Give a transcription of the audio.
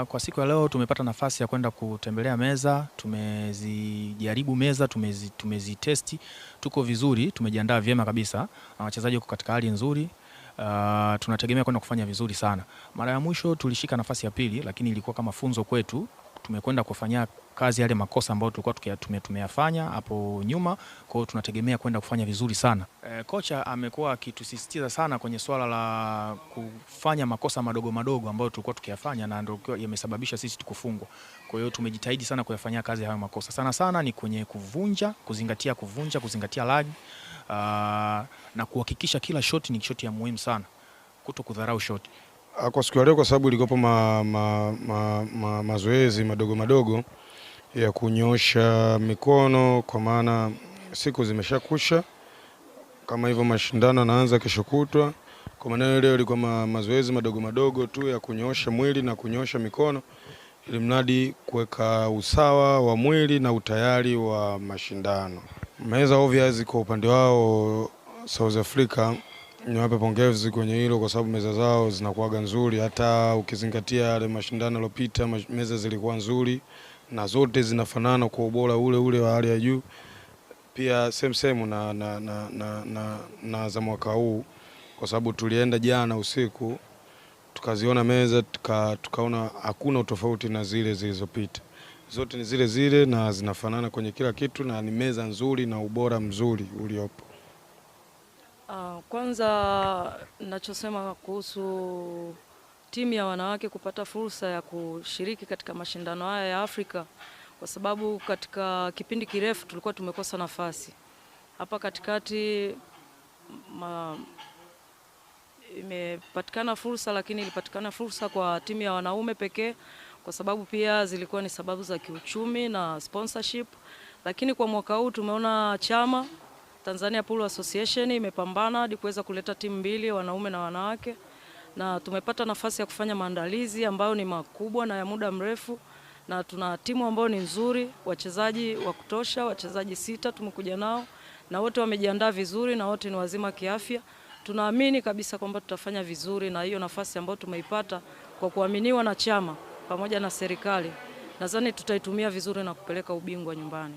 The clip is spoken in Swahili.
Kwa siku ya leo tumepata nafasi ya kwenda kutembelea meza, tumezijaribu meza, tumezitesti, tuko vizuri, tumejiandaa vyema kabisa, wachezaji wako katika hali nzuri. Tunategemea kwenda kufanya vizuri sana. Mara ya mwisho tulishika nafasi ya pili, lakini ilikuwa kama funzo kwetu. Tumekwenda kufanya kazi yale makosa ambayo tulikuwa tumeyafanya hapo nyuma, kwa hiyo tunategemea kwenda kufanya vizuri sana. Kocha amekuwa akitusisitiza sana kwenye swala la kufanya makosa madogo madogo ambayo tulikuwa tukiyafanya na ndio yamesababisha sisi tukufungwa. Kwa hiyo tumejitahidi sana kuyafanyia kazi hayo makosa. Sana sana ni kwenye kuzingatia lag, na kuhakikisha kila shot ni shot ya muhimu sana, kutokudharau shot. Kwa siku ya leo, kwa sababu ilikopo mazoezi madogo madogo ya kunyosha mikono, kwa maana siku zimeshakusha, kama hivyo mashindano yanaanza kesho kutwa. Kwa maana leo ilikuwa mazoezi madogo madogo tu ya kunyosha mwili na kunyosha mikono, ili mradi kuweka usawa wa mwili na utayari wa mashindano. Meza obvious kwa upande wao South Africa, niwape pongezi kwenye hilo, kwa sababu meza zao zinakuwa nzuri. Hata ukizingatia yale mashindano yaliyopita, meza zilikuwa nzuri na zote zinafanana kwa ubora ule ule wa hali ya juu. Pia same na za mwaka huu, kwa sababu tulienda jana usiku tukaziona meza tukaona hakuna utofauti na zile zilizopita. Zote ni zile zile na zinafanana kwenye kila kitu, na ni meza nzuri na ubora mzuri uliopo. Kwanza ninachosema kuhusu timu ya wanawake kupata fursa ya kushiriki katika mashindano haya ya Afrika, kwa sababu katika kipindi kirefu tulikuwa tumekosa nafasi. Hapa katikati imepatikana fursa, lakini ilipatikana fursa kwa timu ya wanaume pekee, kwa sababu pia zilikuwa ni sababu za kiuchumi na sponsorship. Lakini kwa mwaka huu tumeona chama Tanzania Pool Association imepambana hadi kuweza kuleta timu mbili, wanaume na wanawake, na tumepata nafasi ya kufanya maandalizi ambayo ni makubwa na ya muda mrefu, na tuna timu ambayo ni nzuri, wachezaji wa kutosha, wachezaji 6 tumekuja nao, na wote wamejiandaa vizuri na wote ni wazima kiafya. Tunaamini kabisa kwamba tutafanya vizuri, na hiyo nafasi ambayo tumeipata kwa kuaminiwa na chama pamoja na serikali, nadhani tutaitumia vizuri na kupeleka ubingwa nyumbani.